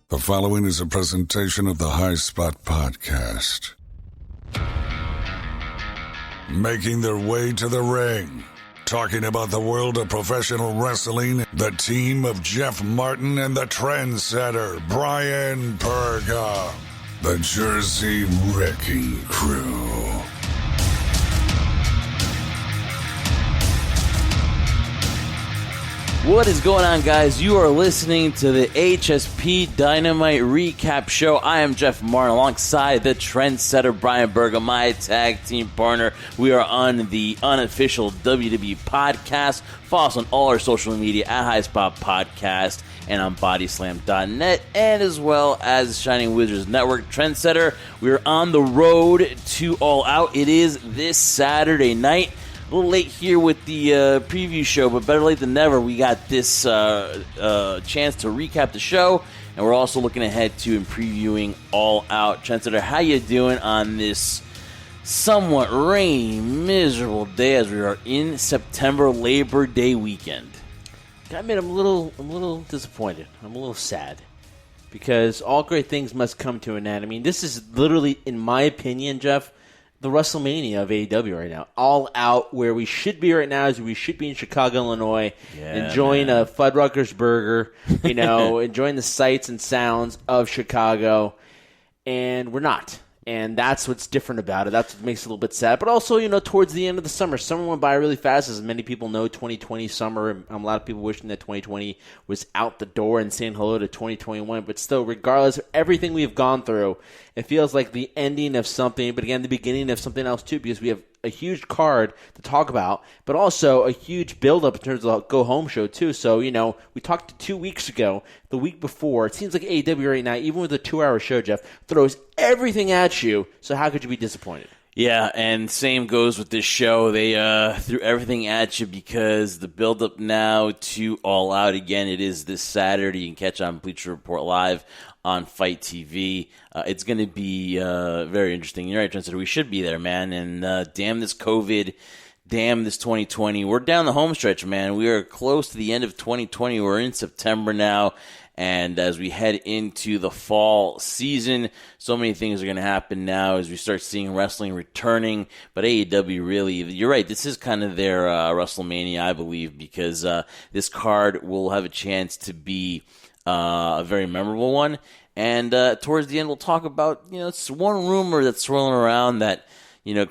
The following is a presentation of the High Spot Podcast. Making their way to the ring, talking about the world of professional wrestling, the team of Jeff Martin and the trendsetter, Bryan Burga, the Jersey Wrecking Crew. What is going on, guys? You are listening to the HSP Dynamite Recap Show. I am Jeff Martin alongside the trendsetter Bryan Burga, my tag team partner. We are on the unofficial WWE podcast. Follow us on all our social media at Highspot Podcast and on bodyslam.net, and as well as Shining Wizards Network. Trendsetter, we are on the road to All Out. It is this Saturday night. A little late here with the preview show, but better late than never. We got this chance to recap the show, and we're also looking ahead to and previewing All Out. Trendsetter, how you doing on this somewhat rainy, miserable day as we are in September Labor Day weekend? I admit I'm a little disappointed. I'm a little sad because all great things must come to an end. I mean, this is literally, in my opinion, Jeff, the WrestleMania of AEW right now. All Out, where we should be right now is we should be in Chicago, Illinois, enjoying a Fuddruckers burger, enjoying the sights and sounds of Chicago, and we're not. And that's what's different about it. That's what makes it a little bit sad. But also, towards the end of the summer went by really fast. As many people know, 2020 summer, a lot of people wishing that 2020 was out the door and saying hello to 2021. But still, regardless of everything we've gone through, it feels like the ending of something, but again, the beginning of something else too, because we have a huge card to talk about, but also a huge build-up in terms of the go-home show too. So, we talked 2 weeks ago, the week before. It seems like AEW right now, even with a 2-hour show, Jeff, throws everything at you. So how could you be disappointed? Yeah, and same goes with this show. They threw everything at you because the build-up now to All Out again. It is this Saturday. You can catch on Bleacher Report Live on Fight TV. It's going to be very interesting. You're right, Trendsetter. We should be there, man. And damn this COVID, damn this 2020. We're down the home stretch, man. We are close to the end of 2020. We're in September now. And as we head into the fall season, so many things are going to happen now as we start seeing wrestling returning. But AEW really, you're right, this is kind of their WrestleMania, I believe, because this card will have a chance to be a very memorable one. And towards the end, we'll talk about, it's one rumor that's swirling around that,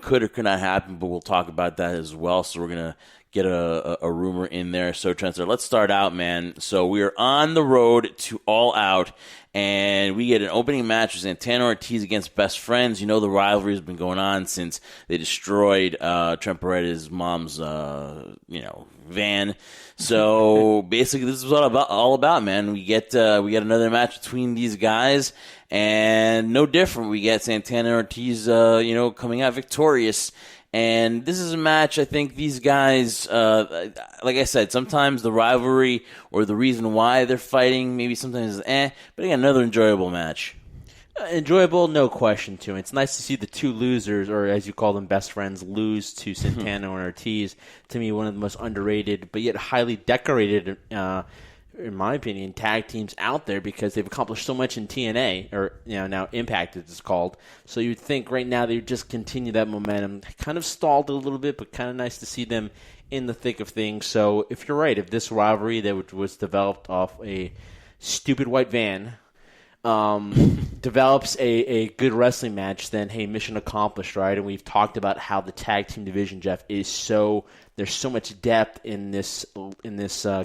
could or could not happen, but we'll talk about that as well. So we're going to get a rumor in there. So, Trendsetter, let's start out, man. So we are on the road to All Out, and we get an opening match with Santana Ortiz against Best Friends. The rivalry has been going on since they destroyed Trent Beretta's mom's, van. So basically, this is what all about, man. We get another match between these guys, and no different. We get Santana Ortiz, coming out victorious. And this is a match, I think these guys, like I said, sometimes the rivalry or the reason why they're fighting, maybe sometimes but again, another enjoyable match. Enjoyable, no question to it. It's nice to see the two losers, or as you call them, Best Friends, lose to Santana and Ortiz. To me, one of the most underrated, but yet highly decorated, in my opinion, tag teams out there because they've accomplished so much in TNA, or now Impact it's called. So you'd think right now they would just continue that momentum. Kind of stalled a little bit, but kind of nice to see them in the thick of things. So if you're right, if this rivalry that was developed off a stupid white van develops a good wrestling match, then hey, mission accomplished, right? And we've talked about how the tag team division, Jeff, there's so much depth in this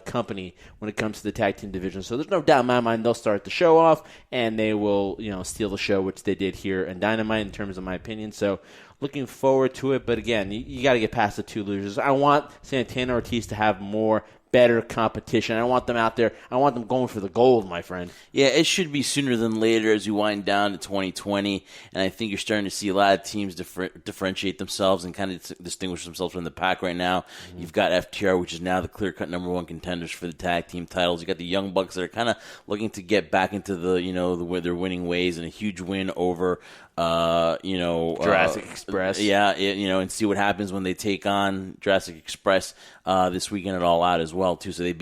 company when it comes to the tag team division. So there's no doubt in my mind they'll start the show off and they will, steal the show, which they did here in Dynamite in terms of my opinion. So looking forward to it. But again, you got to get past the two losers. I want Santana Ortiz to have better competition. I don't want them out there. I want them going for the gold, my friend. Yeah, it should be sooner than later as we wind down to 2020. And I think you're starting to see a lot of teams differentiate themselves and kind of distinguish themselves from the pack right now. Mm-hmm. You've got FTR, which is now the clear-cut number one contenders for the tag team titles. You got the Young Bucks that are kind of looking to get back into their winning ways, and a huge win over Jurassic Express. And see what happens when they take on Jurassic Express this weekend at All Out as well too. So they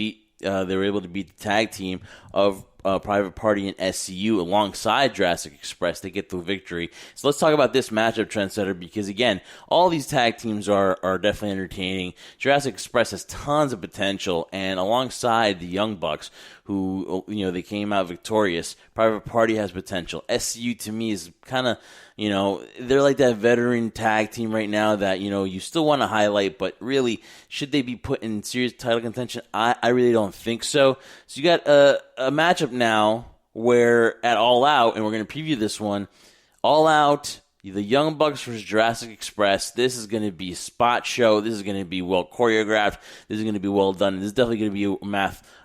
were able to beat the tag team of Private Party and SCU alongside Jurassic Express. They get the victory. So let's talk about this matchup, Trendsetter, because again, all these tag teams are definitely entertaining. Jurassic Express has tons of potential, and alongside the Young Bucks, who, they came out victorious, Private Party has potential. SCU to me is kind of, they're like that veteran tag team right now that, you still want to highlight, but really, should they be put in serious title contention? I really don't think so. So you got a matchup now where at All Out, and we're going to preview this one, All Out, the Young Bucks versus Jurassic Express. This is going to be a spot show. This is going to be well choreographed. This is going to be well done. This is definitely going to be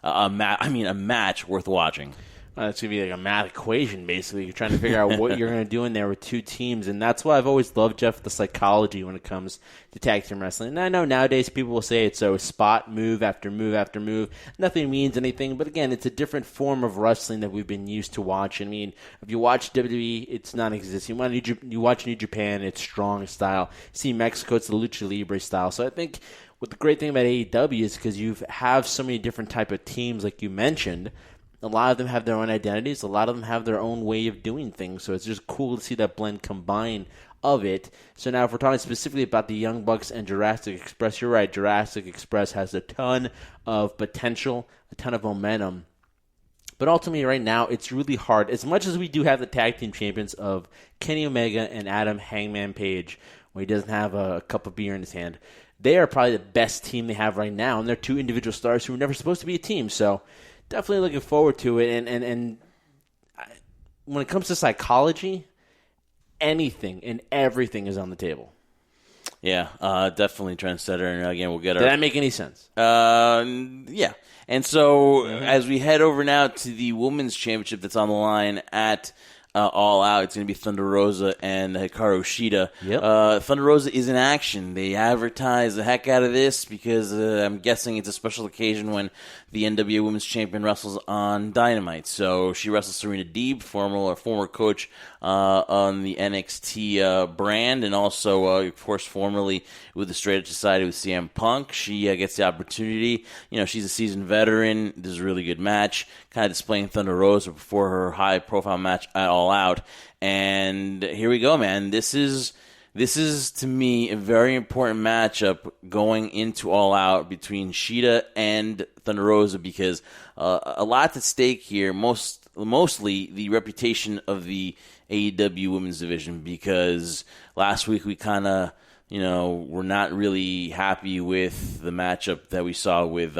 a match worth watching. It's going to be like a math equation, basically. You're trying to figure out what you're going to do in there with two teams. And that's why I've always loved, Jeff, the psychology when it comes to tag team wrestling. And I know nowadays people will say it's so spot, move after move after move. Nothing means anything. But again, it's a different form of wrestling that we've been used to watching. I mean, if you watch WWE, it's non-existent. You watch New Japan, it's strong style. See Mexico, it's the Lucha Libre style. So I think what the great thing about AEW is because you have so many different type of teams, like you mentioned. A lot of them have their own identities. A lot of them have their own way of doing things. So it's just cool to see that blend combine of it. So now if we're talking specifically about the Young Bucks and Jurassic Express, you're right. Jurassic Express has a ton of potential, a ton of momentum. But ultimately right now, it's really hard. As much as we do have the tag team champions of Kenny Omega and Adam Hangman Page, where he doesn't have a cup of beer in his hand, they are probably the best team they have right now. And they're two individual stars who were never supposed to be a team. So definitely looking forward to it. And when it comes to psychology, anything and everything is on the table. Yeah, definitely Trendsetter. And again, we'll get Did that make any sense? Yeah. And so as we head over now to the Women's Championship that's on the line at All Out, it's going to be Thunder Rosa and Hikaru Shida. Yep. Thunder Rosa is in action. They advertise the heck out of this because I'm guessing it's a special occasion when the NWA Women's Champion wrestles on Dynamite. So she wrestles Serena Deeb, former coach on the NXT brand, and also, of course, formerly with the Straight Edge Society with CM Punk. She gets the opportunity. She's a seasoned veteran. This is a really good match, kind of displaying Thunder Rosa before her high-profile match at All Out. And here we go, man. This is, to me, a very important matchup going into All Out between Shida and Thunder Rosa because a lot's at stake here, mostly the reputation of the AEW Women's Division, because last week we kind of, were not really happy with the matchup that we saw with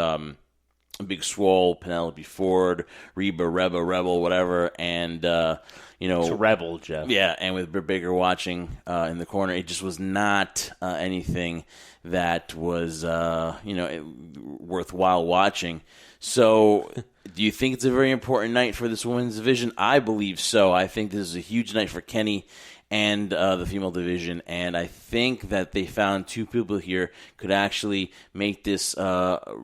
Big Swole, Penelope Ford, Reba, Rebel, whatever, and it's a Rebel, Jeff. Yeah, and with Britt Baker watching in the corner, it just was not anything that was worthwhile watching. So, do you think it's a very important night for this women's division? I believe so. I think this is a huge night for Kenny and the female division, and I think that they found two people here could actually make this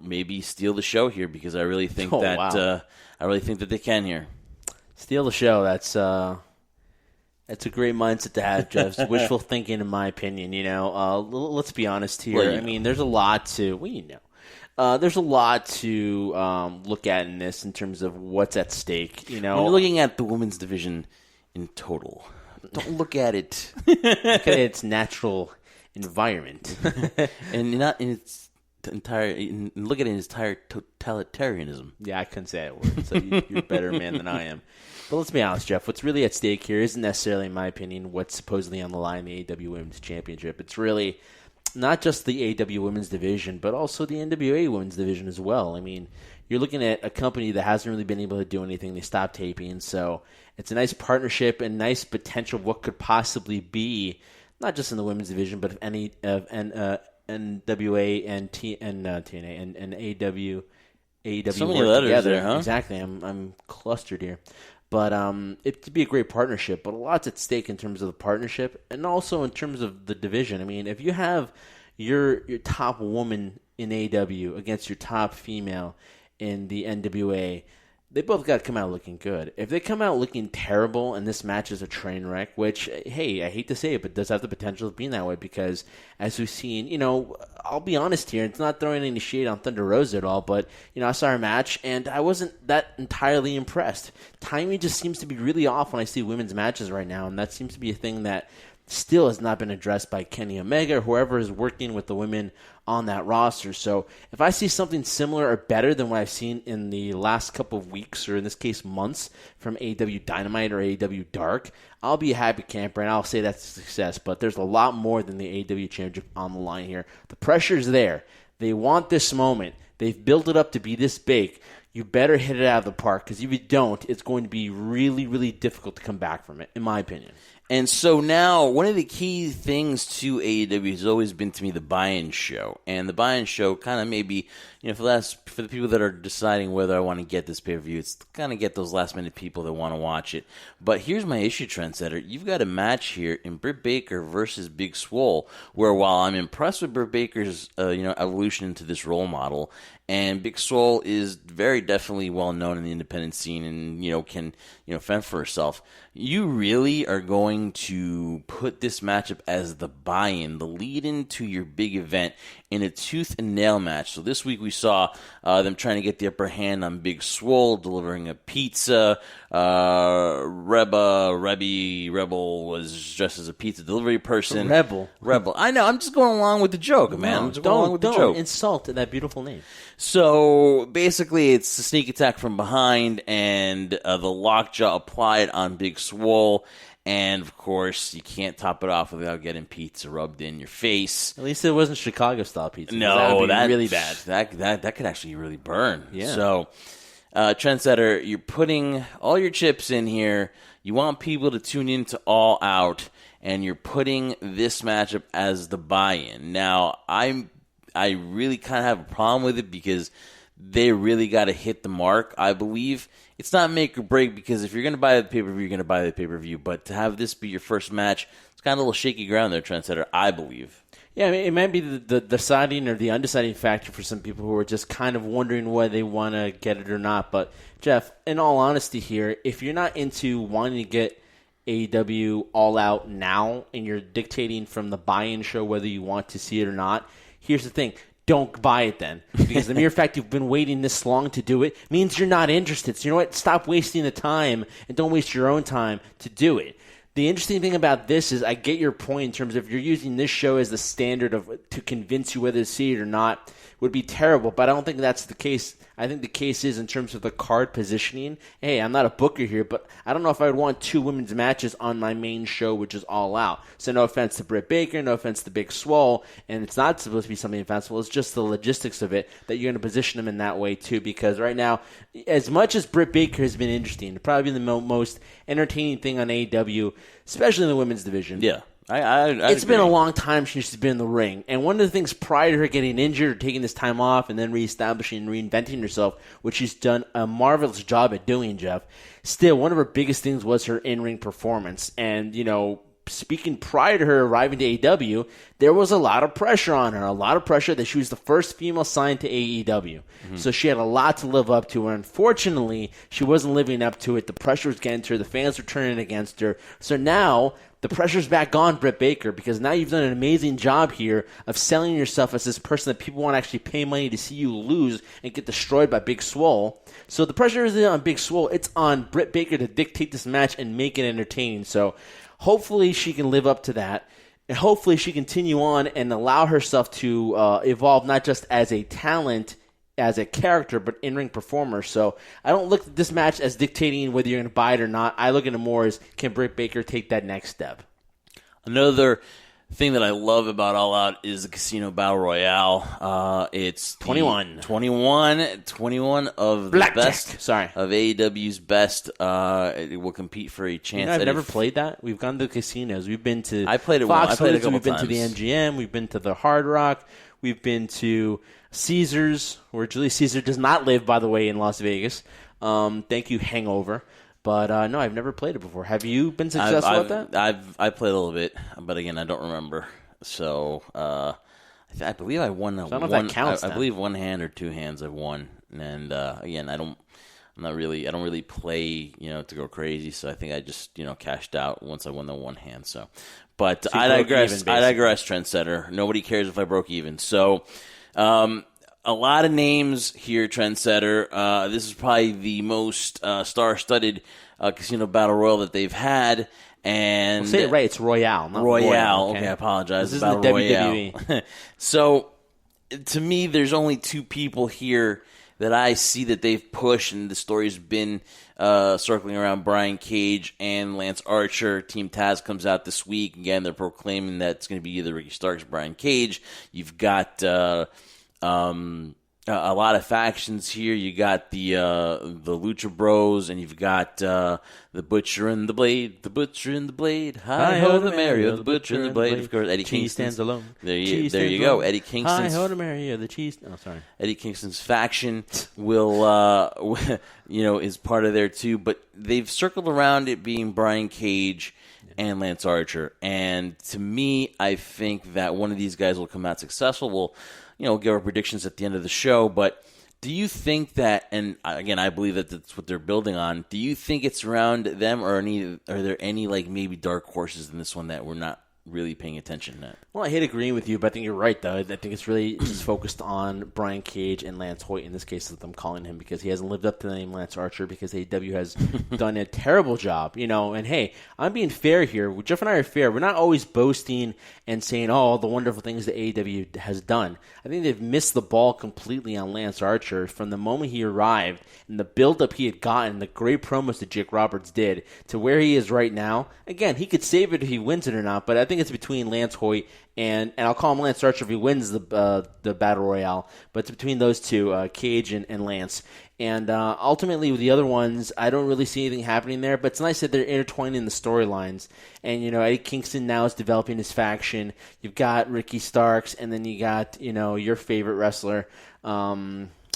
maybe steal the show here, because I really think that they can here. Steal the show. That's a great mindset to have, Jeff. It's wishful thinking, in my opinion. Let's be honest here. Well, I mean, there's a lot to there's a lot to look at in this in terms of what's at stake. When you're looking at the women's division in total, don't look at it. Look at its natural environment, and not in its entire. Look at it in its entire totalitarianism. Yeah, I couldn't say that word. So you're a better man than I am. But let's be honest, Jeff. What's really at stake here isn't necessarily, in my opinion, what's supposedly on the line in the AEW Women's Championship. It's really not just the AEW Women's Division, but also the NWA Women's Division as well. I mean, you're looking at a company that hasn't really been able to do anything. They stopped taping, so it's a nice partnership and nice potential of what could possibly be, not just in the Women's Division, but NWA and TNA and AEW so many letters together. there, huh? Exactly. I'm clustered here. But it could be a great partnership, but a lot's at stake in terms of the partnership and also in terms of the division. I mean, if you have your top woman in AEW against your top female in the NWA, they both got to come out looking good. If they come out looking terrible and this match is a train wreck, which, hey, I hate to say it, but does have the potential of being that way because, as we've seen, I'll be honest here, it's not throwing any shade on Thunder Rosa at all, but, I saw her match and I wasn't that entirely impressed. Timing just seems to be really off when I see women's matches right now, and that seems to be a thing that still has not been addressed by Kenny Omega or whoever is working with the women on that roster. So if I see something similar or better than what I've seen in the last couple of weeks, or in this case months, from AEW Dynamite or AEW Dark, I'll be a happy camper and I'll say that's a success. But there's a lot more than the AEW Championship on the line here. The pressure's there. They want this moment. They've built it up to be this big. You better hit it out of the park, because if you don't, it's going to be really, really difficult to come back from it, in my opinion. And so now, one of the key things to AEW has always been, to me, the buy-in show. And the buy-in show kind of maybe, for the people that are deciding whether I want to get this pay-per-view, it's kind of get those last-minute people that want to watch it. But here's my issue, Trendsetter. You've got a match here in Britt Baker versus Big Swole, where while I'm impressed with Britt Baker's evolution into this role model, and Big Swole is very definitely well known in the independent scene and can fend for herself, you really are going to put this matchup as the buy-in, the lead-in to your big event in a tooth and nail match. So this week we saw them trying to get the upper hand on Big Swole, delivering a pizza. Rebel was dressed as a pizza delivery person. Rebel. I know. I'm just going along with the joke, man. I'm just going along with the joke. Don't insult that beautiful name. So basically, it's a sneak attack from behind, and the lockjaw applied on Big Swole. And, of course, you can't top it off without getting pizza rubbed in your face. At least it wasn't Chicago-style pizza. No, that's really bad. That could actually really burn. Yeah. So, Trendsetter, you're putting all your chips in here. You want people to tune in to All Out, and you're putting this matchup as the buy-in. Now, I really kind of have a problem with it because they really got to hit the mark, I believe. It's not make or break, because if you're going to buy the pay-per-view, you're going to buy the pay-per-view. But to have this be your first match, it's kind of a little shaky ground there, Trendsetter, I believe. Yeah, I mean, it might be the deciding or the undeciding factor for some people who are just kind of wondering whether they want to get it or not. But, Jeff, in all honesty here, if you're not into wanting to get AEW All Out now and you're dictating from the buy-in show whether you want to see it or not, here's the thing. Don't buy it then. Because the mere fact you've been waiting this long to do it means you're not interested. So you know what? Stop wasting the time and don't waste your own time to do it. The interesting thing about this is I get your point in terms of if you're using this show as the standard to convince you whether to see it or not would be terrible, but I don't think that's the case. I think the case is in terms of the card positioning. Hey, I'm not a booker here, but I don't know if I would want two women's matches on my main show, which is All Out. So no offense to Britt Baker, no offense to Big Swole, and it's not supposed to be something offensive. It's just the logistics of it that you're going to position them in that way too, because right now, as much as Britt Baker has been interesting, probably the most entertaining thing on AEW, especially in the women's division. Yeah. It's been a long time since she's been in the ring. And one of the things prior to her getting injured or taking this time off and then reestablishing and reinventing herself, which she's done a marvelous job at doing, Jeff, still one of her biggest things was her in-ring performance. And, speaking prior to her arriving to AEW, there was a lot of pressure on her, a lot of pressure that she was the first female signed to AEW. Mm-hmm. So she had a lot to live up to, and unfortunately, she wasn't living up to it. The pressure was getting to her. The fans were turning against her. So now the pressure's back on Britt Baker, because now you've done an amazing job here of selling yourself as this person that people want to actually pay money to see you lose and get destroyed by Big Swole. So the pressure isn't on Big Swole. It's on Britt Baker to dictate this match and make it entertaining. So hopefully she can live up to that. And hopefully she continue on and allow herself to evolve not just as a talent, as a character, but in-ring performer. So I don't look at this match as dictating whether you're going to buy it or not. I look at it more as, can Britt Baker take that next step? Another thing that I love about All Out is the Casino Battle Royale. It's 21 of the Blackjack. best. Of AEW's best. It will compete for a chance. I've never played that. We've gone to casinos. We've been to I played it Fox I played it a couple We've been times. to the MGM. We've been to the Hard Rock. We've been to Caesars, where Julius Caesar does not live, by the way, in Las Vegas. Thank you, Hangover. But no, I've never played it before. Have you been successful at that? I played a little bit, but again, I don't remember. So I believe I won. So I don't know if that counts. I believe one hand or two hands I've won, and again, I I don't really play, to go crazy. So I think I just, cashed out once I won the one hand. But I digress. Trendsetter. Nobody cares if I broke even. So, a lot of names here, Trendsetter. This is probably the most star-studded casino battle royal that they've had. And say it right. It's Royale, not Royale. Okay, I apologize. This is the WWE. So, to me, there's only two people here that I see that they've pushed, and the story's been circling around Brian Cage and Lance Archer. Team Taz comes out this week. Again, they're proclaiming that it's going to be either Ricky Starks or Brian Cage. You've got a lot of factions here. You got the Lucha Bros, and you've got the Butcher and the Blade. The Butcher and the Blade. Hi ho the Mario, the Butcher and the Blade. Of course, Eddie Kingston stands alone. There you go. Eddie Kingston's. Hi ho the Mario, the cheese. Oh, sorry. Eddie Kingston's faction will, is part of there too. But they've circled around it being Brian Cage and Lance Archer. And to me, I think that one of these guys will come out successful. We'll give our predictions at the end of the show, but do you think that, and again, I believe that that's what they're building on, do you think it's around them, or are there any, maybe dark horses in this one that we're not really paying attention to? Well, I hate agreeing with you, but I think you're right, though. I think it's really just focused on Brian Cage and Lance Hoyt in this case, that I'm calling him, because he hasn't lived up to the name Lance Archer, because AEW has done a terrible job, and hey, I'm being fair here. Jeff and I are fair. We're not always boasting and saying, all the wonderful things that AEW has done. I think they've missed the ball completely on Lance Archer from the moment he arrived and the build-up he had gotten, the great promos that Jake Roberts did, to where he is right now. Again, he could save it if he wins it or not, but I think it's between Lance Hoyt and I'll call him Lance Archer if he wins the Battle Royale, but it's between those two, Cage and Lance. And ultimately, with the other ones, I don't really see anything happening there. But it's nice that they're intertwining the storylines. And, Eddie Kingston now is developing his faction. You've got Ricky Starks, and then you got, your favorite wrestler,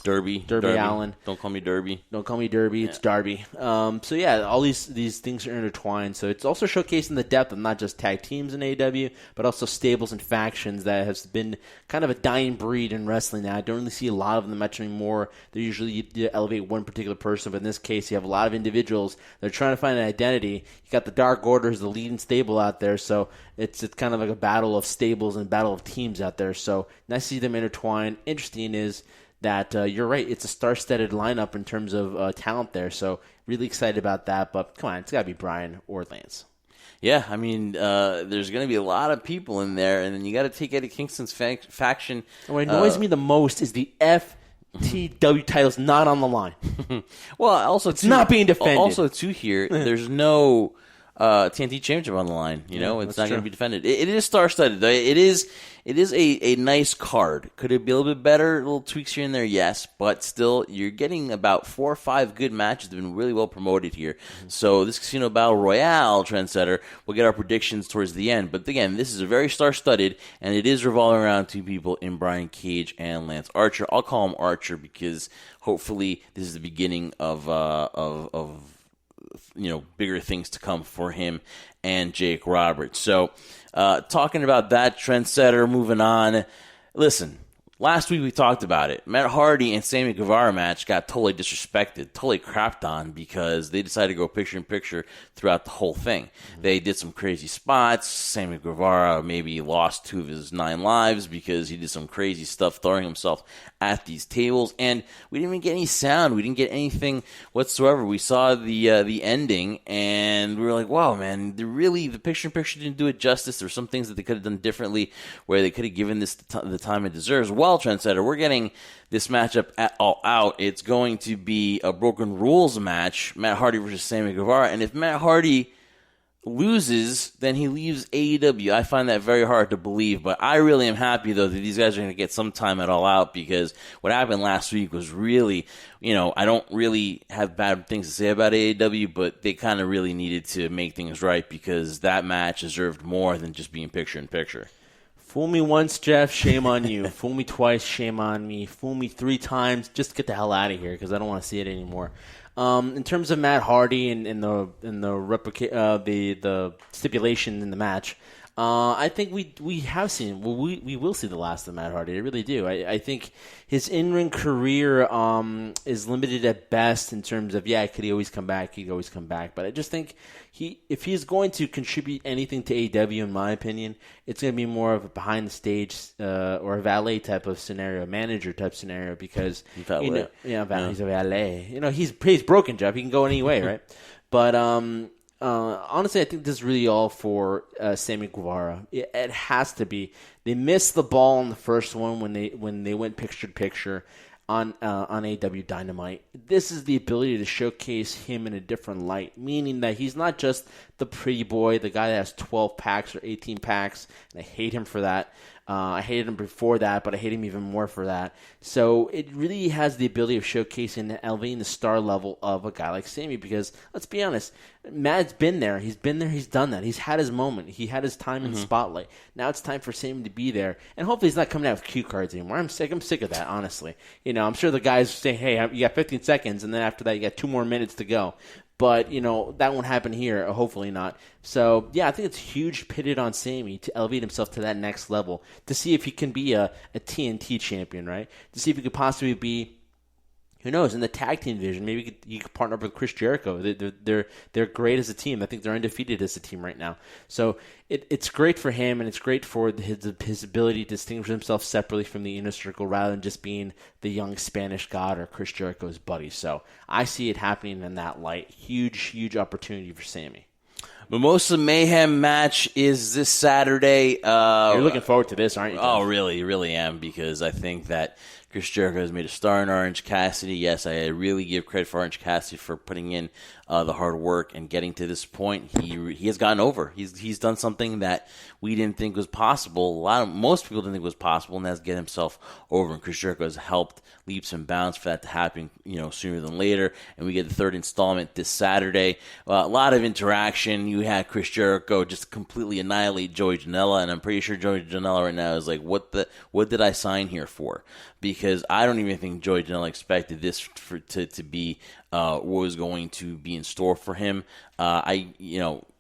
Derby Allen. Don't call me Derby. Don't call me Derby. Yeah. It's Darby. So yeah, all these things are intertwined. So it's also showcasing the depth of not just tag teams in AEW, but also stables and factions that has been kind of a dying breed in wrestling now. I don't really see a lot of them much anymore. They usually you elevate one particular person, but in this case, you have a lot of individuals that are trying to find an identity. You got the Dark Order as the leading stable out there, so it's kind of like a battle of stables and battle of teams out there. So nice to see them intertwine. Interesting is that you're right, it's a star-studded lineup in terms of talent there, so really excited about that, but come on, it's got to be Brian or Lance. Yeah, I mean, there's going to be a lot of people in there, and then you got to take Eddie Kingston's faction. And what annoys me the most is the FTW title's not on the line. Well, also it's not being defended. Also, too, here, there's no TNT Championship on the line. It's not going to be defended. It is star-studded. It is a nice card. Could it be a little bit better? Little tweaks here and there, yes. But still, you're getting about 4 or 5 good matches that have been really well promoted here. Mm-hmm. So this Casino Battle Royale, Trendsetter, we'll get our predictions towards the end. But again, this is a very star-studded, and it is revolving around two people in Brian Cage and Lance Archer. I'll call him Archer because hopefully this is the beginning of bigger things to come for him and Jake Roberts. So, talking about that, Trendsetter, moving on. Listen, last week we talked about it. Matt Hardy and Sammy Guevara match got totally disrespected, totally crapped on because they decided to go picture-in-picture throughout the whole thing. Mm-hmm. They did some crazy spots. Sammy Guevara maybe lost 2 of his 9 lives because he did some crazy stuff throwing himself at these tables. And we didn't even get any sound. We didn't get anything whatsoever. We saw the ending, and we were like, wow, man, the picture-in-picture didn't do it justice. There were some things that they could have done differently where they could have given this the time it deserves. Well, Trendsetter, we're getting this matchup at All Out. It's going to be a Broken Rules match, Matt Hardy versus Sammy Guevara. And if Matt Hardy loses, then he leaves AEW. I find that very hard to believe, but I really am happy, though, that these guys are going to get some time at All Out, because what happened last week was really, I don't really have bad things to say about AEW, but they kind of really needed to make things right, because that match deserved more than just being picture-in-picture. Fool me once, Jeff, shame on you. Fool me twice, shame on me. Fool me 3 times, just get the hell out of here, because I don't want to see it anymore. In terms of Matt Hardy and the stipulation in the match, I think we have seen. Well, we will see the last of Matt Hardy. I really do. I think his in-ring career is limited at best in terms of could he always come back? He'd always come back. But I just think if he's going to contribute anything to AEW, in my opinion, it's going to be more of a behind the stage or a valet type of scenario, a manager type scenario, because he's a valet. He's broken, Jeff. He can go any way, right? But honestly, I think this is really all for Sammy Guevara. It has to be. They missed the ball on the first one when they went picture to picture on AEW Dynamite. This is the ability to showcase him in a different light, meaning that he's not just the pretty boy, the guy that has 12 packs or 18 packs, and I hate him for that. I hated him before that, but I hate him even more for that. So it really has the ability of showcasing and elevating the star level of a guy like Sammy, because let's be honest, Matt's been there. He's been there. He's done that. He's had his moment. He had his time in the spotlight. Now it's time for Sammy to be there. And hopefully he's not coming out with cue cards anymore. I'm sick of that, honestly. I'm sure the guys say, hey, you got 15 seconds, and then after that you got 2 more minutes to go. But, that won't happen here, hopefully not. So, I think it's huge pitted on Sammy to elevate himself to that next level, to see if he can be a TNT champion, right? To see if he could possibly be, who knows, in the tag team division. Maybe you could partner up with Chris Jericho. They're great as a team. I think they're undefeated as a team right now. So it's great for him, and it's great for his ability to distinguish himself separately from the inner circle rather than just being the young Spanish god or Chris Jericho's buddy. So I see it happening in that light. Huge, huge opportunity for Sammy. Mimosa Mayhem match is this Saturday. You're looking forward to this, aren't you, Jeff? Oh, really am, because I think that Chris Jericho has made a star in Orange Cassidy. Yes, I really give credit for Orange Cassidy for putting in the hard work and getting to this point. He has gotten over. He's done something that we didn't think was possible. Most people didn't think was possible, and that's get himself over. And Chris Jericho has helped leaps and bounds for that to happen, sooner than later. And we get the third installment this Saturday. A lot of interaction. You had Chris Jericho just completely annihilate Joey Janela, and I'm pretty sure Joey Janela right now is like, what did I sign here for? Because I don't even think Joey Janela expected this to be what was going to be in store for him.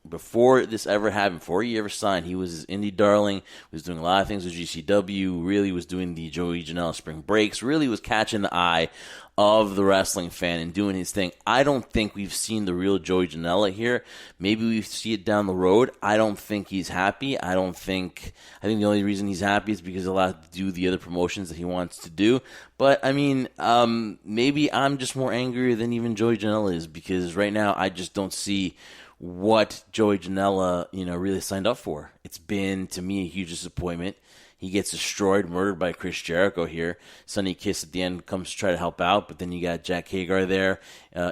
Before this ever happened, before he ever signed, he was his indie darling, was doing a lot of things with GCW, really was doing the Joey Janela spring breaks, really was catching the eye of the wrestling fan and doing his thing. I don't think we've seen the real Joey Janela here. Maybe we see it down the road. I don't think he's happy. I think the only reason he's happy is because he's allowed to do the other promotions that he wants to do. But, maybe I'm just more angry than even Joey Janela is, because right now I just don't see what Joey Janela, really signed up for. It's been, to me, a huge disappointment. He gets destroyed, murdered by Chris Jericho here. Sonny Kiss at the end comes to try to help out, but then you got Jack Hagar there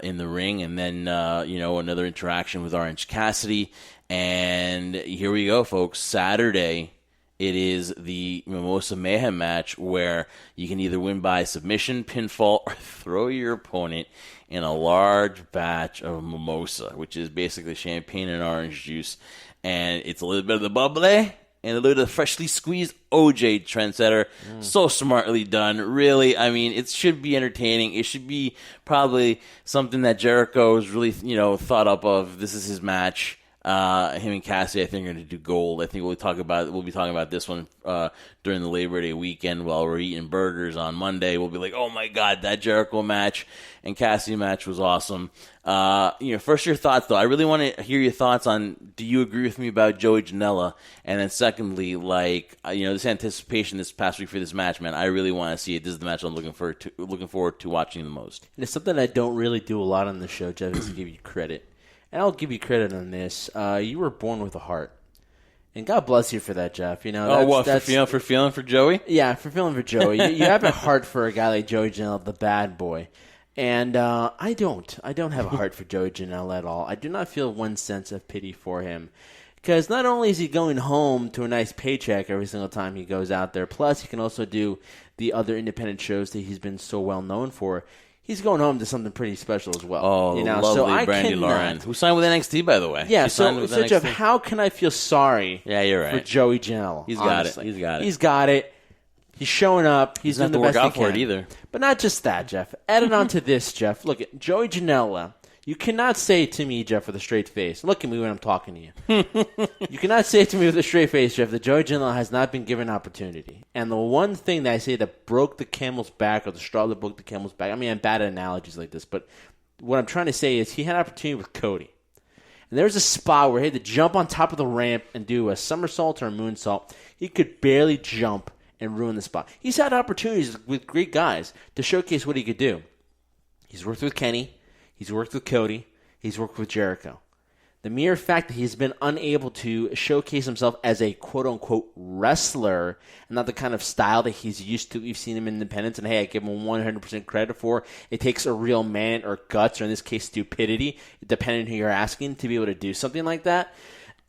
in the ring, and then, another interaction with Orange Cassidy. And here we go, folks. Saturday, it is the Mimosa Mayhem match where you can either win by submission, pinfall, or throw your opponent in a large batch of mimosa, which is basically champagne and orange juice. And it's a little bit of the bubbly and a little bit of freshly squeezed OJ Trendsetter. So smartly done. Really, it should be entertaining. It should be probably something that Jericho is really, thought up of. This is his match. Him and Cassidy, I think, are going to do gold. I think we'll be talking about this one during the Labor Day weekend while we're eating burgers on Monday. We'll be like, oh my God, that Jericho match and Cassidy match was awesome. First your thoughts though. I really want to hear your thoughts on, do you agree with me about Joey Janela? And then secondly, this anticipation this past week for this match, man, I really want to see it. This is the match I'm looking forward to watching the most. And it's something I don't really do a lot on the show, Jeff, is to give you credit. And I'll give you credit on this. You were born with a heart. And God bless you for that, Jeff. For feeling for Joey? Yeah, for feeling for Joey. you have a heart for a guy like Joey Janela, the bad boy. And I don't. I don't have a heart for Joey Janela at all. I do not feel one sense of pity for him. Because not only is he going home to a nice paycheck every single time he goes out there, plus he can also do the other independent shows that he's been so well known for. He's going home to something pretty special as well. Oh, lovely Brandy Lauren, who signed with NXT, by the way. Yeah, so Jeff, how can I feel sorry you're right. for Joey Janela? He's got it. He's got it. He's showing up. He's doing the best he can. Work out for it either. But not just that, Jeff. Add it on to this, Jeff. Look, Joey Janela You cannot say to me, Jeff, with a straight face, look at me when I'm talking to you. You cannot say to me with a straight face, Jeff, that Joey Janela has not been given opportunity. And the one thing that I say that broke the camel's back, or the straw that broke the camel's back, I mean, I'm bad at analogies like this, but what I'm trying to say is he had an opportunity with Cody. And there's a spot where he had to jump on top of the ramp and do a somersault or a moonsault. He could barely jump and ruin the spot. He's had opportunities with great guys to showcase what he could do. He's worked with Kenny. He's worked with Cody. He's worked with Jericho. The mere fact that he's been unable to showcase himself as a quote-unquote wrestler and not the kind of style that he's used to. We've seen him in Independence, and hey, I give him 100% credit for. It takes a real man or guts, or in this case, stupidity, depending on who you're asking, to be able to do something like that.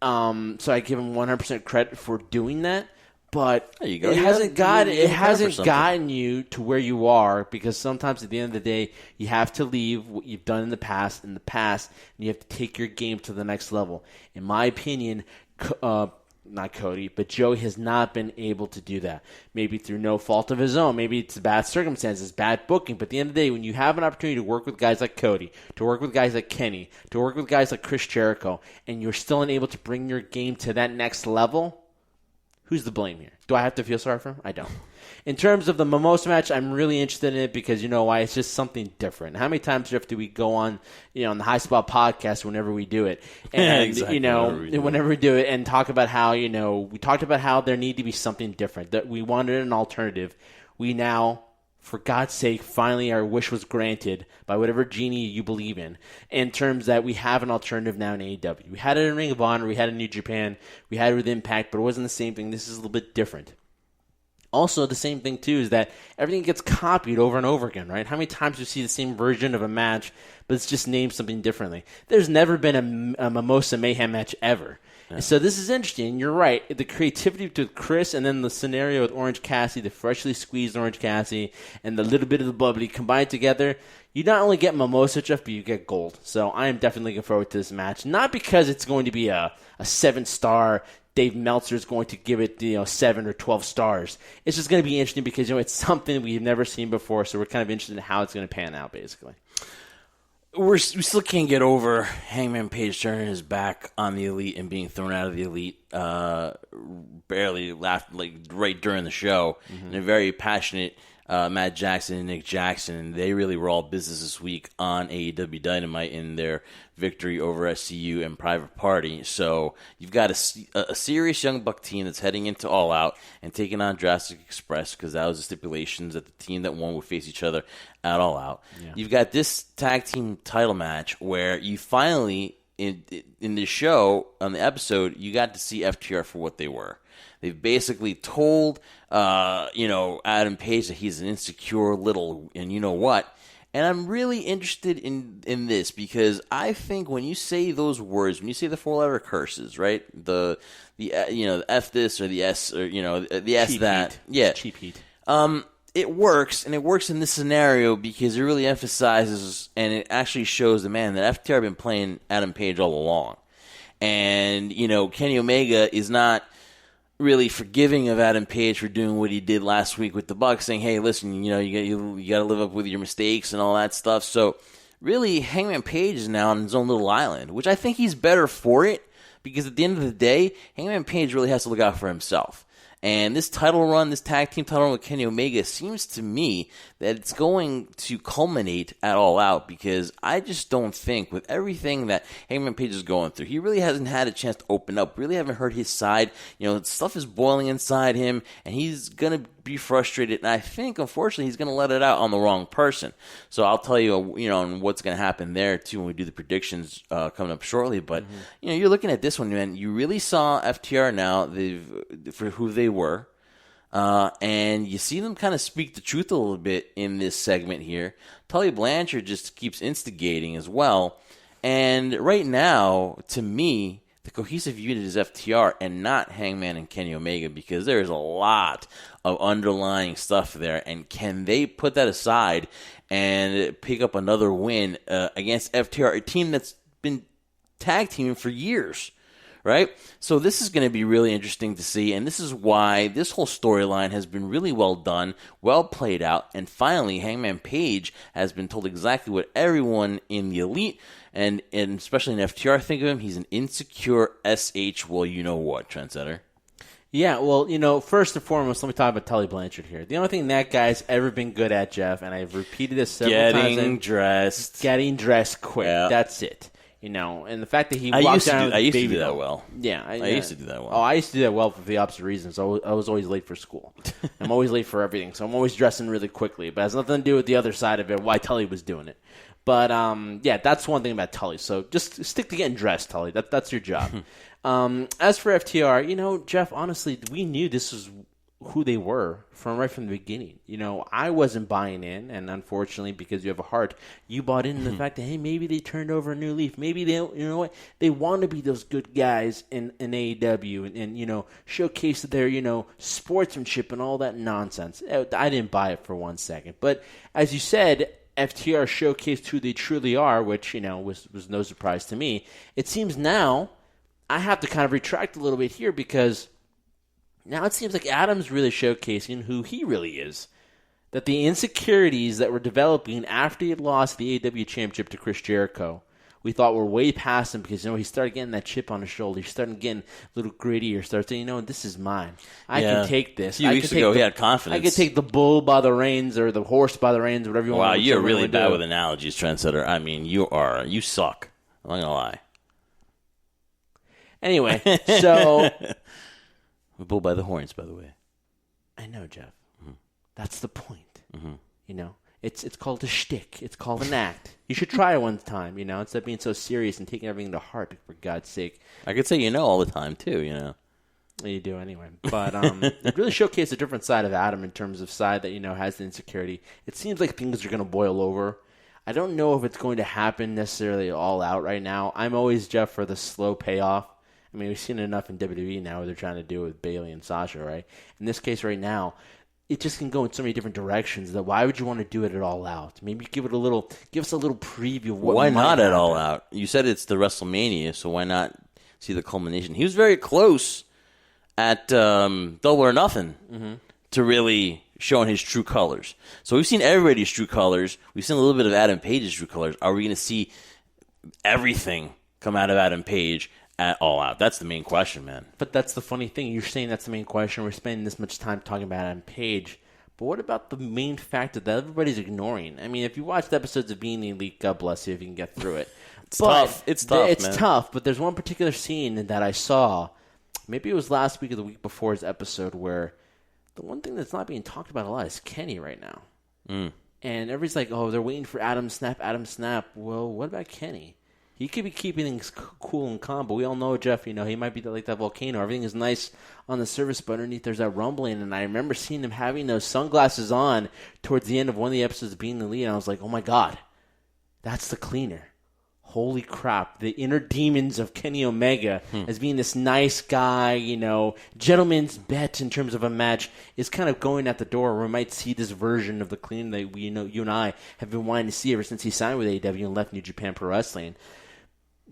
So I give him 100% credit for doing that. But it hasn't gotten you to where you are, because sometimes at the end of the day, you have to leave what you've done in the past, and you have to take your game to the next level. In my opinion, not Cody, but Joey has not been able to do that. Maybe through no fault of his own. Maybe it's bad circumstances, bad booking. But at the end of the day, when you have an opportunity to work with guys like Cody, to work with guys like Kenny, to work with guys like Chris Jericho, and you're still unable to bring your game to that next level, who's the blame here? Do I have to feel sorry for him? I don't. In terms of the Mimosa match, I'm really interested in it because you know why? It's just something different. How many times, Jeff, do we go on, on the High Spot podcast whenever we do it? And, exactly. Whenever we do it and talk about how, we talked about how there need to be something different, that we wanted an alternative. We now, for God's sake, finally our wish was granted by whatever genie you believe in terms that we have an alternative now in AEW. We had it in Ring of Honor, we had it in New Japan, we had it with Impact, but it wasn't the same thing. This is a little bit different. Also, the same thing, too, is that everything gets copied over and over again, right? How many times do you see the same version of a match, but it's just named something differently? There's never been a Mimosa Mayhem match ever. Yeah. So this is interesting. You're right. The creativity with Chris and then the scenario with Orange Cassidy, the freshly squeezed Orange Cassidy, and the little bit of the bubbly combined together, you not only get Mimosa, Jeff, but you get gold. So I am definitely looking forward to this match. Not because it's going to be a 7-star Dave Meltzer is going to give it 7 or 12 stars. It's just going to be interesting because it's something we've never seen before, so we're kind of interested in how it's going to pan out, basically. We still can't get over Hangman Page turning his back on the Elite and being thrown out of the Elite barely right during the show. Mm-hmm. And a very passionate Matt Jackson and Nick Jackson. They really were all business this week on AEW Dynamite in their victory over SCU and Private Party. So you've got a serious Young Buck team that's heading into All Out and taking on Jurassic Express, because that was the stipulations that the team that won would face each other at All Out. Yeah. You've got this tag team title match where you finally, in this show, on the episode, you got to see FTR for what they were. They've basically told, Adam Page that he's an insecure little, and you know what? And I'm really interested in this, because I think when you say those words, when you say the 4-letter curses, right? The F this or the S or the S cheap that, heat. yeah, cheap heat. It works, and it works in this scenario because it really emphasizes and it actually shows the man that FTR have been playing Adam Page all along, and Kenny Omega is not really forgiving of Adam Page for doing what he did last week with the Bucks, saying, "Hey, listen, you got to live up with your mistakes and all that stuff." So, really, Hangman Page is now on his own little island, which I think he's better for it, because at the end of the day, Hangman Page really has to look out for himself. And this title run, this tag team title run with Kenny Omega, seems to me that it's going to culminate at All Out, because I just don't think, with everything that Hangman Page is going through, he really hasn't had a chance to open up. Really haven't heard his side. Stuff is boiling inside him, and he's going to be frustrated. And I think, unfortunately, he's going to let it out on the wrong person. So I'll tell you, on what's going to happen there, too, when we do the predictions coming up shortly. But, you're looking at this one, man. You really saw FTR now, for who they were. And you see them kind of speak the truth a little bit in this segment here. Tully Blanchard just keeps instigating as well. And right now, to me, the cohesive unit is FTR and not Hangman and Kenny Omega, because there is a lot of underlying stuff there. And can they put that aside and pick up another win against FTR, a team that's been tag teaming for years? right? So this is going to be really interesting to see, and this is why this whole storyline has been really well done, well played out, and finally Hangman Page has been told exactly what everyone in the Elite and especially in FTR think of him. He's an insecure SH, well, you know what, Trendsetter. Yeah, well, first and foremost, let me talk about Tully Blanchard here. The only thing that guy's ever been good at, Jeff, and I've repeated this several times. Getting dressed quick. Yeah. That's it. And the fact that he walked down I used to do that well. Yeah. I used to do that well. Oh, I used to do that well for the opposite reasons. I was always late for school. I'm always late for everything, so I'm always dressing really quickly. But it has nothing to do with the other side of it, why Tully was doing it. But, that's one thing about Tully. So just stick to getting dressed, Tully. That's your job. As for FTR, Jeff, honestly, we knew this was who they were right from the beginning. I wasn't buying in, and unfortunately, because you have a heart, you bought in the fact that, hey, maybe they turned over a new leaf. Maybe they want to be those good guys in AEW and showcase their, sportsmanship and all that nonsense. I didn't buy it for 1 second. But as you said, FTR showcased who they truly are, which, was no surprise to me. It seems now I have to kind of retract a little bit here because now it seems like Adam's really showcasing who he really is. That the insecurities that were developing after he had lost the AEW Championship to Chris Jericho, we thought were way past him because, he started getting that chip on his shoulder. He started getting a little grittier, started saying, this is mine. I can take this. A few weeks ago, he had confidence. I could take the bull by the reins or the horse by the reins, whatever you want. Wow, you're really bad with analogies, Trendsetter. I mean, you suck. I'm not going to lie. Anyway, so... The bull by the horns, by the way. I know, Jeff. Mm-hmm. That's the point. Mm-hmm. It's called a shtick. It's called an act. You should try it one time, instead of being so serious and taking everything to heart, for God's sake. I could say all the time, too, You do anyway. But it really showcased a different side of Adam in terms of side that, has the insecurity. It seems like things are going to boil over. I don't know if it's going to happen necessarily all out right now. I'm always, Jeff, for the slow payoff. I mean, we've seen it enough in WWE now where they're trying to do it with Bayley and Sasha, right? In this case right now, it just can go in so many different directions that why would you want to do it at all out? Maybe give us a little preview of what Why might not happen. at all out? You said it's the WrestleMania, so why not see the culmination? He was very close at Double or Nothing to really showing his true colors. So we've seen everybody's true colors. We've seen a little bit of Adam Page's true colors. Are we going to see everything come out of Adam Page at all out? That's the main question, man. But that's the funny thing. You're saying that's the main question. We're spending this much time talking about Adam Page. But what about the main factor that everybody's ignoring? I mean, if you watched episodes of Being the Elite, God bless you if you can get through it. It's tough. It's tough, It's man. tough, but there's one particular scene that I saw. Maybe it was last week or the week before his episode where the one thing that's not being talked about a lot is Kenny right now. And everybody's like, oh, they're waiting for Adam Snap. Well, what about Kenny? He could be keeping things cool and calm, but we all know, Jeff, he might be like that volcano. Everything is nice on the surface, but underneath there's that rumbling. And I remember seeing him having those sunglasses on towards the end of one of the episodes of Being the Lead, and I was like, oh my God, that's the cleaner. Holy crap, the inner demons of Kenny Omega as being this nice guy, gentleman's bet in terms of a match is kind of going at the door. We might see this version of the clean that you and I have been wanting to see ever since he signed with AEW and left New Japan Pro Wrestling.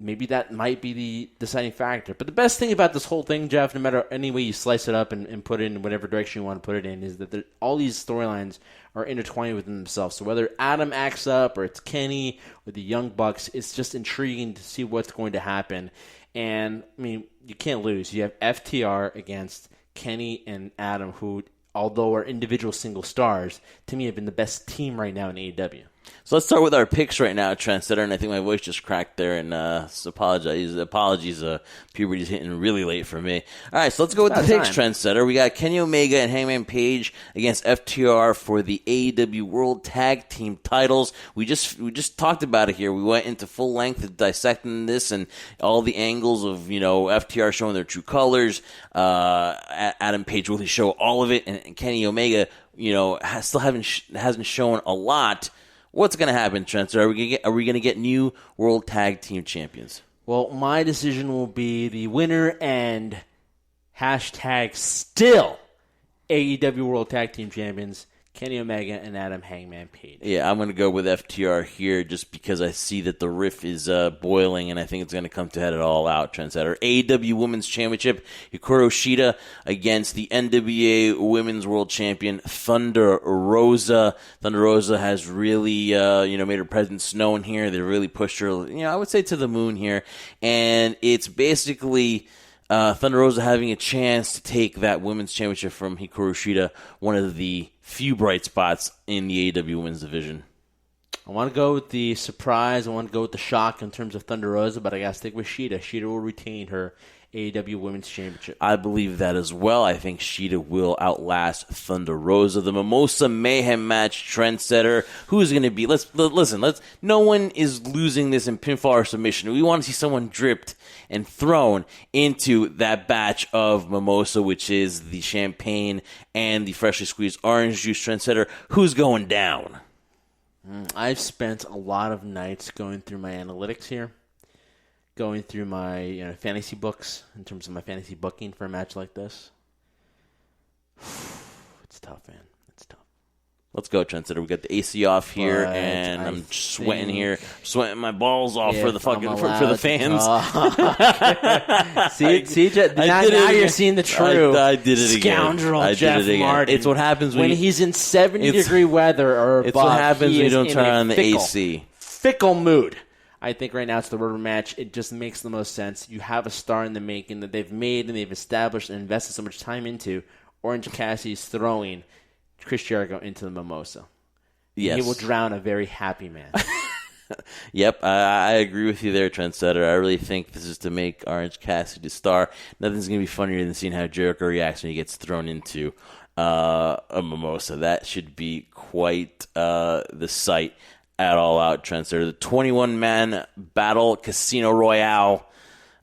Maybe that might be the deciding factor. But the best thing about this whole thing, Jeff, no matter any way you slice it up and put it in whatever direction you want to put it in, is that all these storylines are intertwined within themselves. So whether Adam acts up or it's Kenny or the Young Bucks, it's just intriguing to see what's going to happen. And, I mean, you can't lose. You have FTR against Kenny and Adam, who, although are individual single stars, to me have been the best team right now in AEW. So let's start with our picks right now, Trendsetter, and I think my voice just cracked there, and apologies, puberty's hitting really late for me. All right, so let's go with the picks, Trendsetter. We got Kenny Omega and Hangman Page against FTR for the AEW World Tag Team titles. We just talked about it here. We went into full length of dissecting this and all the angles of, FTR showing their true colors. Adam Page really show all of it, and Kenny Omega, still hasn't shown a lot. What's going to happen, Trent? Are we going to get new World Tag Team Champions? Well, my decision will be the winner and # still AEW World Tag Team Champions, Kenny Omega and Adam Hangman Page. Yeah, I'm going to go with FTR here just because I see that the riff is boiling, and I think it's going to come to head it all out, Trendsetter. AEW Women's Championship, Hikaru Shida against the NWA Women's World Champion, Thunder Rosa. Thunder Rosa has really made her presence known here. They really pushed her, I would say to the moon here. And it's basically Thunder Rosa having a chance to take that Women's Championship from Hikaru Shida, one of the few bright spots in the AEW Women's division. I want to go with the surprise. I want to go with the shock in terms of Thunder Rosa, but I got to stick with Shida. Shida will retain her AEW Women's Championship. I believe that as well. I think Shida will outlast Thunder Rosa. The Mimosa Mayhem match, Trendsetter. Who's going to be? Listen. No one is losing this in pinfall or submission. We want to see someone dripped and thrown into that batch of mimosa, which is the champagne and the freshly squeezed orange juice. Trendsetter. Who's going down? I've spent a lot of nights going through my analytics here, going through my fantasy books in terms of my fantasy booking for a match like this. It's tough, man. It's tough. Let's go, Trendsetter. We got the AC off here, and I'm sweating here, sweating my balls off for the fucking for the fans. See, now you're seeing the true I did it scoundrel again. Jeff Martin. It's what happens when he's in 70-degree weather or above. It's what happens when you don't turn on the AC. Fickle mood. I think right now it's the rubber match. It just makes the most sense. You have a star in the making that they've made and they've established and invested so much time into. Orange Cassidy's throwing Chris Jericho into the mimosa. Yes. He will drown a very happy man. Yep, I agree with you there, Trendsetter. I really think this is to make Orange Cassidy the star. Nothing's going to be funnier than seeing how Jericho reacts when he gets thrown into a mimosa. That should be quite the sight at All Out, Trendsetter. The 21-man battle Casino Royale.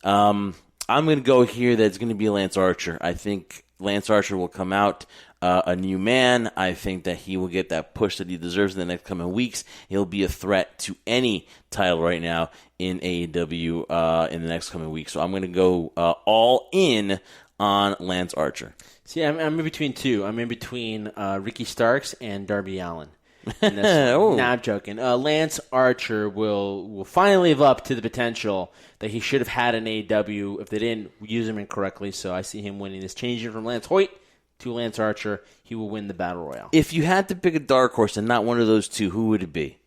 I'm going to go here that it's going to be Lance Archer. I think Lance Archer will come out a new man. I think that he will get that push that he deserves in the next coming weeks. He'll be a threat to any title right now in AEW in the next coming weeks. So I'm going to go all in on Lance Archer. See, I'm in between two. I'm in between Ricky Starks and Darby Allin. No, I'm joking. Lance Archer will finally live up to the potential that he should have had in AEW if they didn't use him incorrectly. So I see him winning this. Changing from Lance Hoyt to Lance Archer, he will win the Battle Royale. If you had to pick a dark horse and not one of those two, who would it be?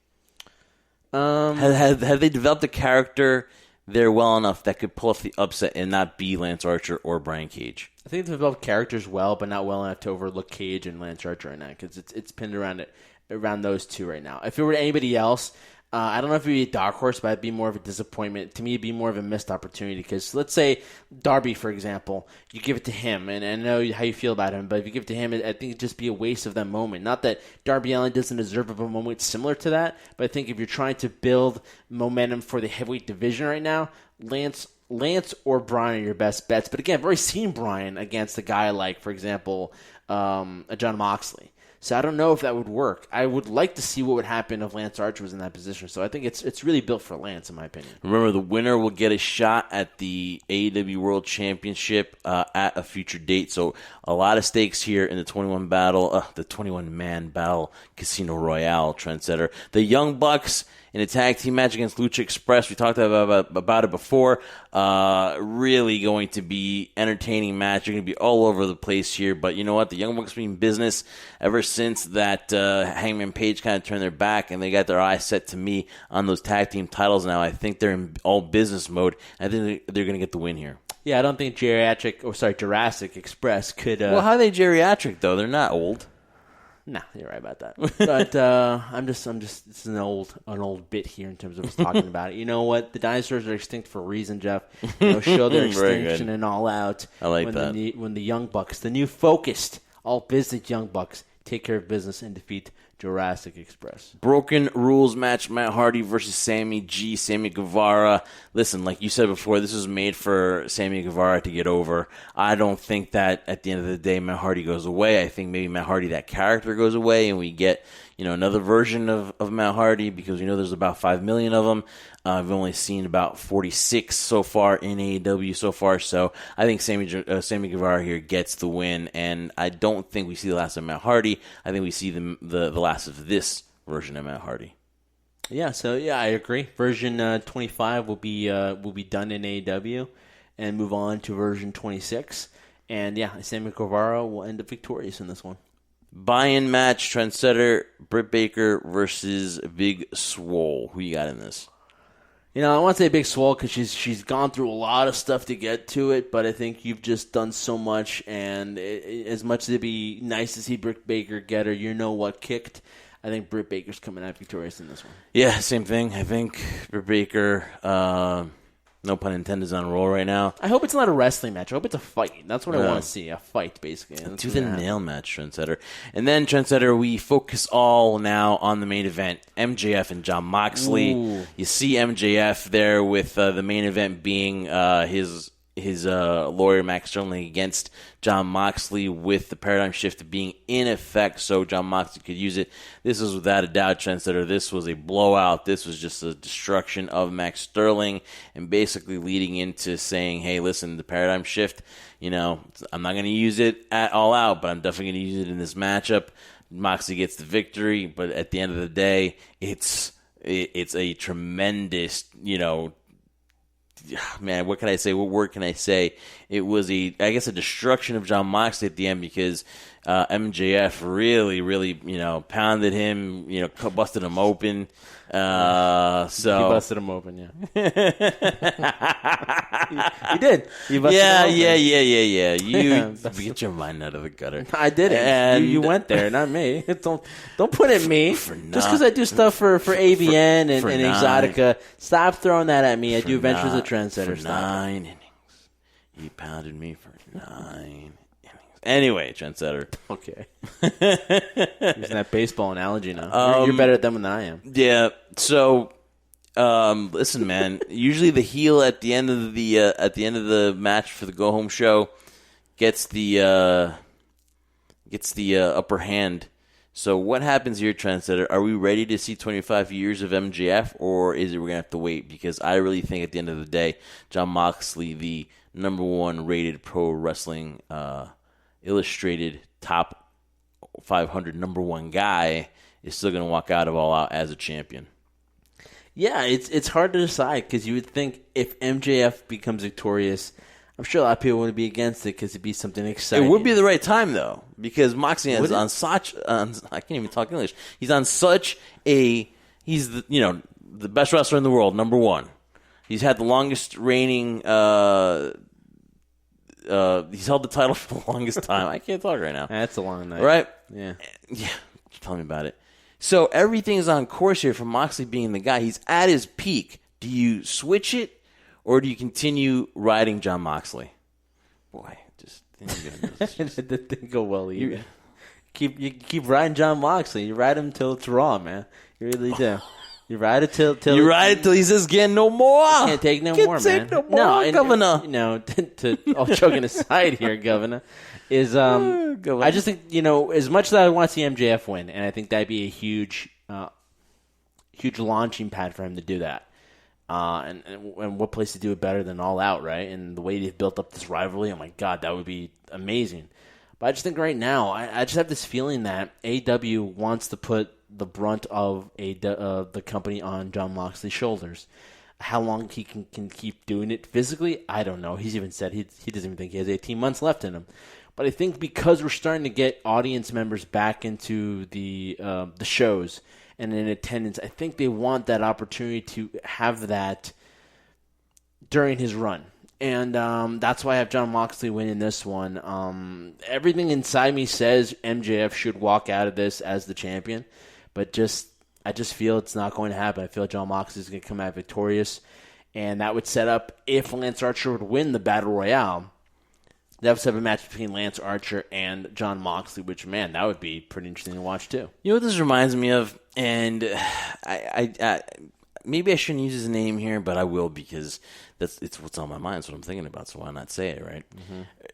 Have they developed a character there well enough that could pull off the upset and not be Lance Archer or Brian Cage? I think they've developed characters well, but not well enough to overlook Cage and Lance Archer right now because it's pinned around those two right now. If it were anybody else, I don't know if it would be a dark horse, but it'd be more of a disappointment. To me, it'd be more of a missed opportunity because let's say Darby, for example, you give it to him, and I know how you feel about him, but if you give it to him, I think it'd just be a waste of that moment. Not that Darby Allin doesn't deserve a moment similar to that, but I think if you're trying to build momentum for the heavyweight division right now, Lance or Bryan are your best bets. But again, I've already seen Bryan against a guy like, for example, a John Moxley. So I don't know if that would work. I would like to see what would happen if Lance Archer was in that position. So I think it's really built for Lance, in my opinion. Remember, the winner will get a shot at the AEW World Championship at a future date. So a lot of stakes here in the 21-man battle Casino Royale, Trendsetter. The Young Bucks in a tag team match against Lucha Express. We talked about it before. Really going to be entertaining match. You're going to be all over the place here. But you know what? The Young Bucks been in business ever since that Hangman Page kind of turned their back and they got their eyes set to me on those tag team titles now. I think they're in all business mode. I think they're going to get the win here. Yeah, I don't think Jurassic Express could... Well, how are they geriatric, though? They're not old. No, you're right about that. But I'm just. This is an old bit here in terms of us talking about it. You know what? The dinosaurs are extinct for a reason, Jeff. Show their extinction and All Out. I like that. When the Young Bucks, the new focused, all business Young Bucks, take care of business and defeat Jurassic Express. Broken Rules match, Matt Hardy versus Sammy Guevara. Listen, like you said before, this was made for Sammy Guevara to get over. I don't think that at the end of the day Matt Hardy goes away. I think maybe Matt Hardy, that character, goes away and we get, another version of Matt Hardy, because we know there's about 5 million of them. I've only seen about 46 so far in AEW so far, so I think Sammy Guevara here gets the win, and I don't think we see the last of Matt Hardy. I think we see the last of this version of Matt Hardy. Yeah, so I agree. Version 25 will be done in AEW, and move on to version 26. And Sammy Guevara will end up victorious in this one. Buy-in match: Trendsetter Britt Baker versus Big Swole. Who you got in this? I want to say Big Swole because she's gone through a lot of stuff to get to it, but I think you've just done so much, and as much as it'd be nice to see Britt Baker get her, kicked, I think Britt Baker's coming out victorious in this one. Yeah, same thing. I think Britt Baker, no pun intended, is on a roll right now. I hope it's not a wrestling match. I hope it's a fight. That's what I want to see, a fight, basically. Do the nail match, Trendsetter. And then, Trendsetter, we focus all now on the main event, MJF and Jon Moxley. Ooh. You see MJF there with the main event being his lawyer, Max Sterling, against Jon Moxley, with the paradigm shift being in effect so Jon Moxley could use it. This was without a doubt, Trendsetter. This was a blowout. This was just a destruction of Max Sterling, and basically leading into saying, hey, listen, the paradigm shift, I'm not going to use it at All Out, but I'm definitely going to use it in this matchup. Moxley gets the victory, but at the end of the day, it's a tremendous, man, what can I say? What word can I say? It was a destruction of Jon Moxley at the end, because MJF really, really, pounded him, busted him open. He busted him open, yeah. He did. He busted him open. Yeah. You get your mind out of the gutter. I didn't. And you went there, not me. Don't put it at me. Just because I do stuff for AVN and Exotica. Stop throwing that at me. I do Adventures of Trendsetter. For 9 innings. He pounded me for 9 innings. Anyway, Trendsetter. Okay. Using that baseball analogy now. You're better at them than I am. Yeah. So, listen, man. Usually the heel at the end of the match for the go home show gets the upper hand. So what happens here, Trendsetter? Are we ready to see 25 years of MJF, or is it we're gonna have to wait? Because I really think at the end of the day, Jon Moxley, the number 1 rated pro wrestling Illustrated top 500 number 1 guy, is still going to walk out of All Out as a champion. Yeah, it's hard to decide, because you would think if MJF becomes victorious, I'm sure a lot of people would be against it because it'd be something exciting. It would be the right time, though, because Moxley is on such I can't even talk English. He's on such he's the best wrestler in the world, number 1. He's had the longest reigning he's held the title for the longest time. I can't talk right now. That's a long night. Right? Yeah. Tell me about it. So everything's on course here for Moxley being the guy. He's at his peak. Do you switch it, or do you continue riding Jon Moxley? Boy, that didn't go well either. You keep riding Jon Moxley. You ride him till it's raw, man. You really do. You ride it till he says, "Get no more." Can't take no more, man. No more, Governor. To all joking aside here, Governor, is I just think as much as I want to see MJF win, and I think that'd be a huge launching pad for him to do that. And what place to do it better than All Out, right? And the way they've built up this rivalry, oh my God, that would be amazing. But I just think right now, I just have this feeling that AEW wants to put the brunt of the company on Jon Moxley's shoulders. How long he can keep doing it physically, I don't know. He's even said he doesn't even think he has 18 months left in him. But I think because we're starting to get audience members back into the shows and in attendance, I think they want that opportunity to have that during his run. And that's why I have Jon Moxley winning this one. Everything inside me says MJF should walk out of this as the champion. But I just feel it's not going to happen. I feel Jon Moxley is going to come out victorious. And that would set up, if Lance Archer would win the Battle Royale, that would set up a match between Lance Archer and Jon Moxley, which, man, that would be pretty interesting to watch, too. You know what this reminds me of? And maybe I shouldn't use his name here, but I will because it's what's on my mind. It's what I'm thinking about, so why not say it, right?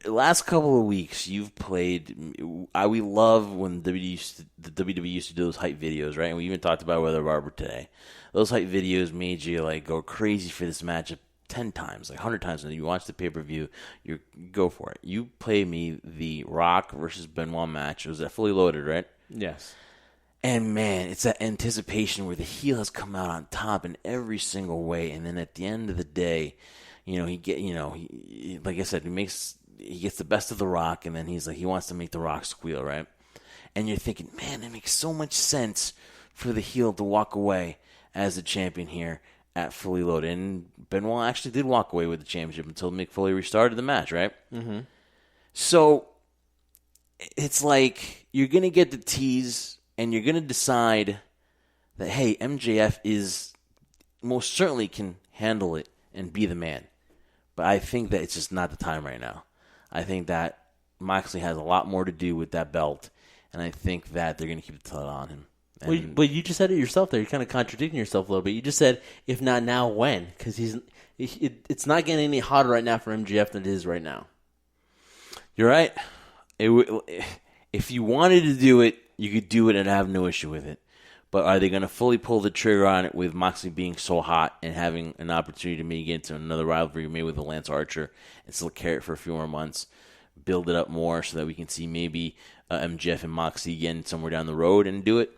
Last couple of weeks, you've played. We love when the WWE used to do those hype videos, right? And we even talked about Weather Barber today. Those hype videos made you like go crazy for this matchup 10 times, like 100 times. And you watch the pay-per-view, you go for it. You play me the Rock versus Benoit match. It was that Fully Loaded, right? Yes. And man, it's that anticipation where the heel has come out on top in every single way, and then at the end of the day, he like I said, he gets the best of the Rock, and then he wants to make the Rock squeal, right? And you're thinking, man, it makes so much sense for the heel to walk away as the champion here at Fully Loaded. And Benoit actually did walk away with the championship until Mick Foley restarted the match, right? Mm-hmm. So it's like you're gonna get the tease. And you're going to decide that, hey, MJF most certainly can handle it and be the man. But I think that it's just not the time right now. I think that Moxley has a lot more to do with that belt. And I think that they're going to keep the title on him. But you just said it yourself there. You're kind of contradicting yourself a little bit. You just said, if not now, when? Because it's not getting any hotter right now for MJF than it is right now. You're right. If you wanted to do it, you could do it and have no issue with it. But are they going to fully pull the trigger on it with Moxley being so hot and having an opportunity to maybe get into another rivalry maybe with Lance Archer and still carry it for a few more months, build it up more so that we can see maybe MJF and Moxley again somewhere down the road and do it?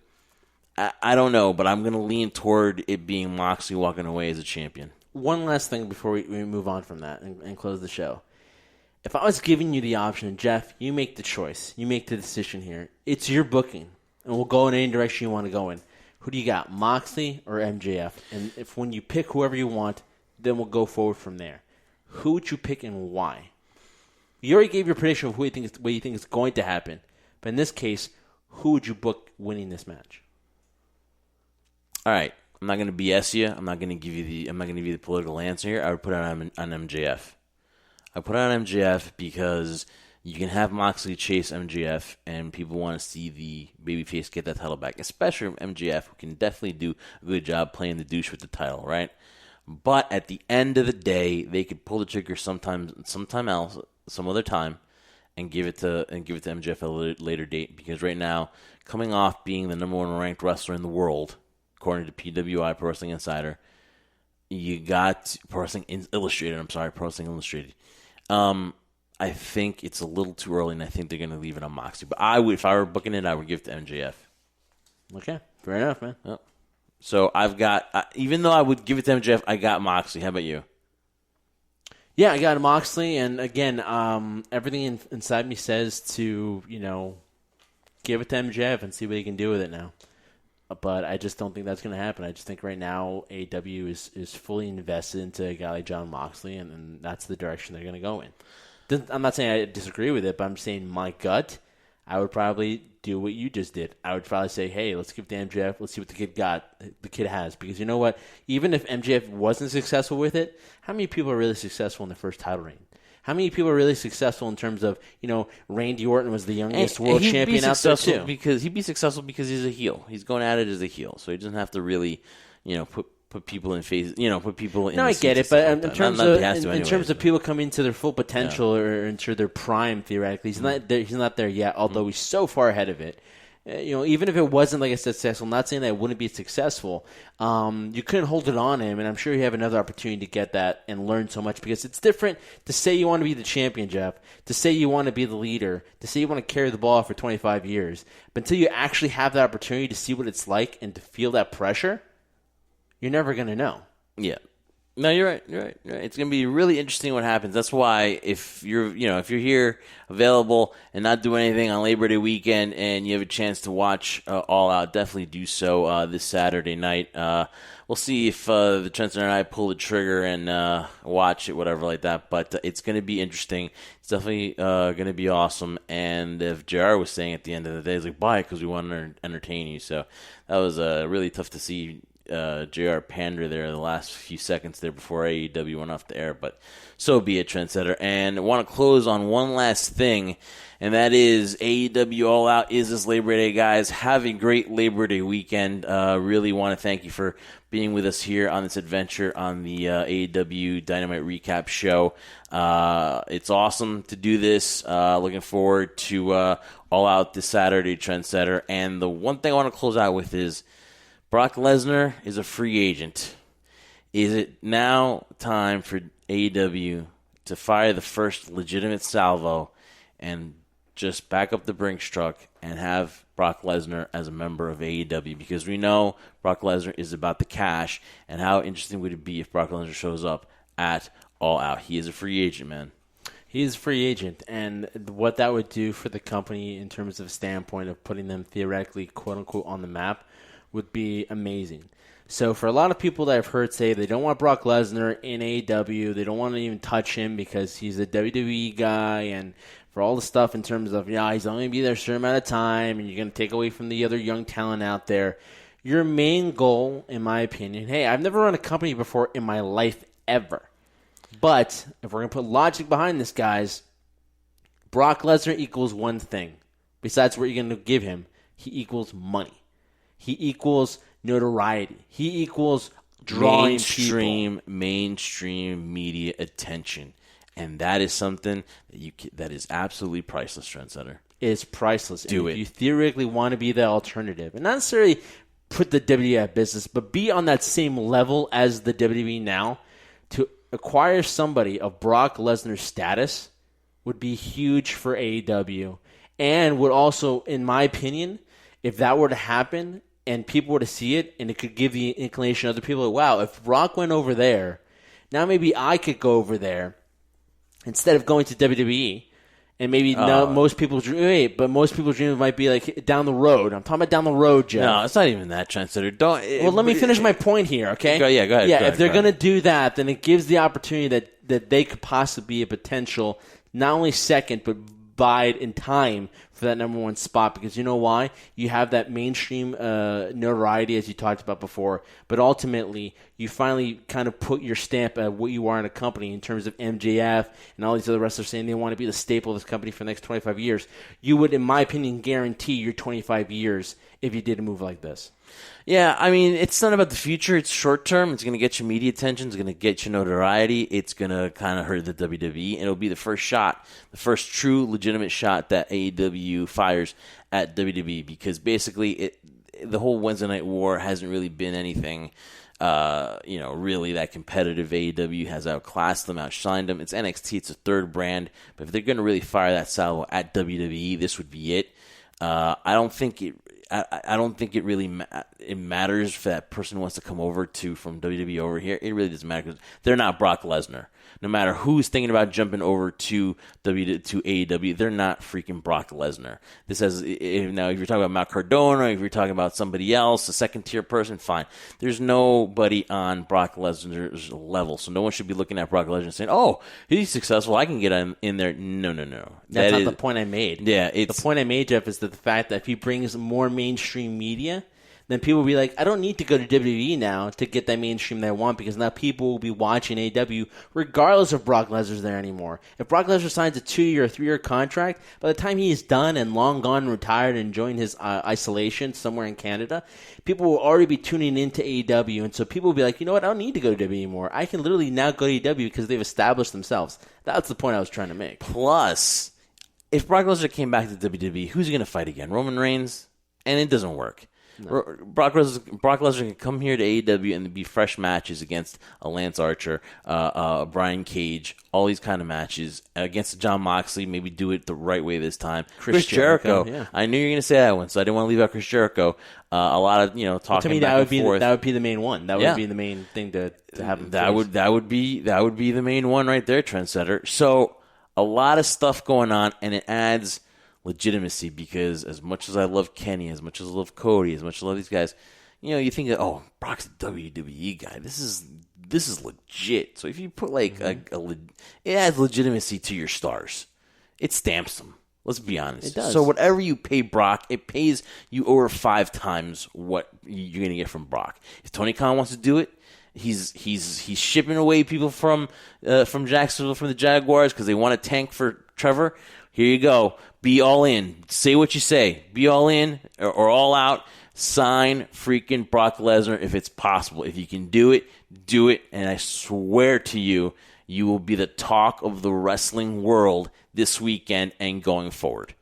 I don't know, but I'm going to lean toward it being Moxley walking away as a champion. One last thing before we move on from that and close the show. If I was giving you the option, Jeff, you make the choice. You make the decision here. It's your booking, and we'll go in any direction you want to go in. Who do you got, Moxley or MJF? And if when you pick whoever you want, then we'll go forward from there. Who would you pick and why? You already gave your prediction of what you think is going to happen. But in this case, who would you book winning this match? All right. I'm not going to BS you. I'm not going to give you the political answer here. I would put it on MJF. I put it on MJF because you can have Moxley chase MJF, and people want to see the babyface get that title back, especially MJF, who can definitely do a good job playing the douche with the title, right? But at the end of the day, they could pull the trigger sometime else, some other time, and give it to MJF at a later date. Because right now, coming off being the number one ranked wrestler in the world, according to PWI, Pro Wrestling Insider, you got Pro Wrestling Illustrated. I think it's a little too early, and I think they're going to leave it on Moxley. But if I were booking it, I would give it to MJF. Okay, fair enough, man. Yep. So I've got, even though I would give it to MJF, I got Moxley. How about you? Yeah, I got Moxley, and again, everything inside me says to, give it to MJF and see what he can do with it now. But I just don't think that's going to happen. I just think right now AEW is fully invested into a guy like Jon Moxley, and that's the direction they're going to go in. I'm not saying I disagree with it, but I'm saying my gut, I would probably do what you just did. I would probably say, hey, let's give it to MJF. Let's see what the kid has. Because you know what? Even if MJF wasn't successful with it, how many people are really successful in the first title reign? How many people are really successful in terms of, Randy Orton was the youngest world champion out there too? Because he'd be successul because he's a heel. He's going at it as a heel, so he doesn't have to really, put people in phase. Put people in. No, I get it, but in terms of people coming to their full potential or into their prime, theoretically, he's not there yet. Although he's so far ahead of it. Even if it wasn't, like I said, successful, I'm not saying that it wouldn't be successful. You couldn't hold it on him, and I'm sure you have another opportunity to get that and learn so much, because it's different to say you want to be the champion, Jeff, to say you want to be the leader, to say you want to carry the ball for 25 years. But until you actually have the opportunity to see what it's like and to feel that pressure, you're never going to know. Yeah. No, you're right. It's going to be really interesting what happens. That's why if you're here available and not doing anything on Labor Day weekend and you have a chance to watch All Out, definitely do so this Saturday night. We'll see if the Trenton and I pull the trigger and watch it, whatever like that. But it's going to be interesting. It's definitely going to be awesome. And if JR was saying at the end of the day, it's like, buy it because we want to entertain you. So that was really tough to see JR pander there in the last few seconds there before AEW went off the air, but so be it, Trendsetter. And I want to close on one last thing, and that is AEW All Out is this Labor Day, guys. Have a great Labor Day weekend. Really want to thank you for being with us here on this adventure on the AEW Dynamite Recap Show. It's awesome to do this. Looking forward to All Out this Saturday, Trendsetter. And the one thing I want to close out with is Brock Lesnar is a free agent. Is it now time for AEW to fire the first legitimate salvo and just back up the Brinks truck and have Brock Lesnar as a member of AEW? Because we know Brock Lesnar is about the cash, and how interesting would it be if Brock Lesnar shows up at All Out? He is a free agent, man. He is a free agent, and what that would do for the company in terms of a standpoint of putting them theoretically, quote-unquote, on the map would be amazing. So for a lot of people that I've heard say they don't want Brock Lesnar in AEW, they don't want to even touch him because he's a WWE guy, and for all the stuff in terms of, he's only going to be there a certain amount of time, and you're going to take away from the other young talent out there. Your main goal, in my opinion, hey, I've never run a company before in my life ever. But if we're going to put logic behind this, guys, Brock Lesnar equals one thing. Besides what you're going to give him, he equals money. He equals notoriety. He equals drawing mainstream media attention. And that is something that is absolutely priceless, Trendsetter. It's priceless. Do and it. If you theoretically want to be the alternative, and not necessarily put the WWE out of business, but be on that same level as the WWE now, to acquire somebody of Brock Lesnar's status would be huge for AEW, and would also, in my opinion, if that were to happen and people were to see it, and it could give the inclination to other people, wow, if Brock went over there, now maybe I could go over there instead of going to WWE. And maybe most people's dream, but most people's dreams might be like down the road. I'm talking about down the road, Jeff. No, it's not even that, Trendsetter. Let me finish my point here, okay? Go ahead. Yeah, if they're going to do that, then it gives the opportunity that they could possibly be a potential, not only second, but bide in time for that number one spot. Because you know why? You have that mainstream notoriety, as you talked about before, but ultimately you finally kind of put your stamp at what you are in a company in terms of MJF and all these other wrestlers saying they want to be the staple of this company for the next 25 years. You would, in my opinion, guarantee your 25 years if you did a move like this. Yeah, I mean, it's not about the future. It's short term. It's going to get you media attention. It's going to get you notoriety. It's going to kind of hurt the WWE. And it'll be the first shot, the first true legitimate shot that AEW fires at WWE, because basically the whole Wednesday Night War hasn't really been anything, really that competitive. AEW has outclassed them, outshined them. It's NXT. It's a third brand. But if they're going to really fire that salvo at WWE, this would be it. I don't think it really it matters if that person wants to come over from WWE over here. It really doesn't matter because they're not Brock Lesnar. No matter who's thinking about jumping over to AEW, they're not freaking Brock Lesnar. This has now, if you're talking about Matt Cardona, if you're talking about somebody else, a second tier person, fine. There's nobody on Brock Lesnar's level, so no one should be looking at Brock Lesnar and saying, "Oh, he's successful. I can get in there." No. That's not the point I made. Yeah, the point I made, Jeff, is that the fact that if he brings more mainstream media, then people will be like, I don't need to go to WWE now to get that mainstream that I want, because now people will be watching AEW regardless if Brock Lesnar's there anymore. If Brock Lesnar signs a 2-year or 3-year contract, by the time he is done and long gone, retired, and enjoying his isolation somewhere in Canada, people will already be tuning into AEW, and so people will be like, you know what, I don't need to go to WWE anymore. I can literally now go to AEW because they've established themselves. That's the point I was trying to make. Plus, if Brock Lesnar came back to WWE, who's he going to fight again? Roman Reigns? And it doesn't work. No. Brock Lesnar can come here to AEW and be fresh matches against a Lance Archer, Brian Cage, all these kind of matches against John Moxley. Maybe do it the right way this time. Chris Jericho. Yeah. I knew you were going to say that one, so I didn't want to leave out Chris Jericho. A lot of talking back and forth. That would be the main one. That would be the main thing to have. That would be the main one right there, Trendsetter. So a lot of stuff going on, and it adds legitimacy, because as much as I love Kenny, as much as I love Cody, as much as I love these guys, you think that, oh, Brock's a WWE guy. This is legit. So if you put it adds legitimacy to your stars. It stamps them. Let's be honest. It does. So whatever you pay Brock, it pays you over 5 times what you're going to get from Brock. If Tony Khan wants to do it, he's shipping away people from Jacksonville, from the Jaguars, because they want to tank for Trevor. Here you go. Be all in. Say what you say. Be all in or all out. Sign freaking Brock Lesnar if it's possible. If you can do it, do it. And I swear to you, you will be the talk of the wrestling world this weekend and going forward.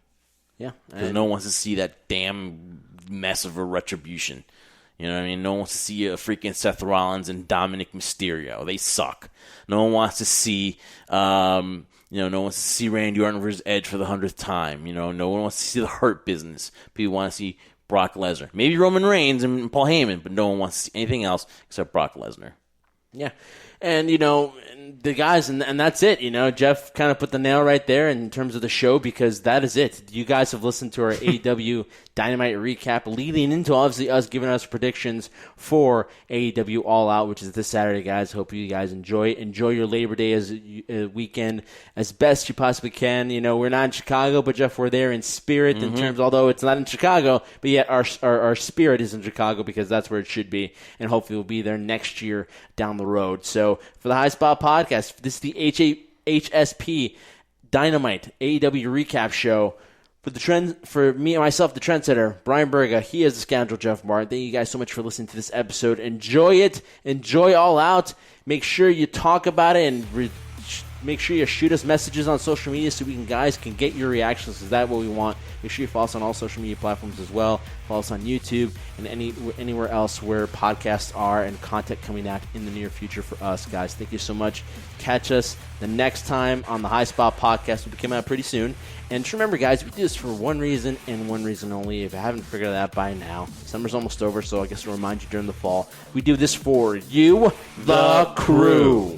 Yeah. Because no one wants to see that damn mess of a Retribution. You know what I mean? No one wants to see a freaking Seth Rollins and Dominic Mysterio. They suck. No one wants to see, no one wants to see Randy Orton versus Edge for the 100th time. No one wants to see the Hurt Business. People want to see Brock Lesnar. Maybe Roman Reigns and Paul Heyman, but no one wants to see anything else except Brock Lesnar. Yeah. And, the guys, and that's it. Jeff kind of put the nail right there in terms of the show, because that is it. You guys have listened to our AEW Dynamite recap leading into, obviously, us giving us predictions for AEW All Out, which is this Saturday, guys. Hope you guys enjoy your Labor Day as a weekend as best you possibly can. We're not in Chicago, but, Jeff, we're there in spirit in terms, although it's not in Chicago, but yet our spirit is in Chicago, because that's where it should be, and hopefully we'll be there next year down the road. So for the High Spot Podcast, this is the HSP Dynamite AEW recap show. For me and myself, the trendsetter, Bryan Burga, he is the scoundrel, Jeff Martin. Thank you guys so much for listening to this episode. Enjoy it. Enjoy All Out. Make sure you talk about it, and make sure you shoot us messages on social media so guys can get your reactions, because that's what we want. Make sure you follow us on all social media platforms as well. Follow us on YouTube and anywhere else where podcasts are and content coming out in the near future for us, guys. Thank you so much. Catch us the next time on the High Spot Podcast. We'll be coming out pretty soon. And just remember, guys, we do this for one reason and one reason only. If you haven't figured that out by now, summer's almost over, so I guess we'll remind you during the fall. We do this for you, the crew.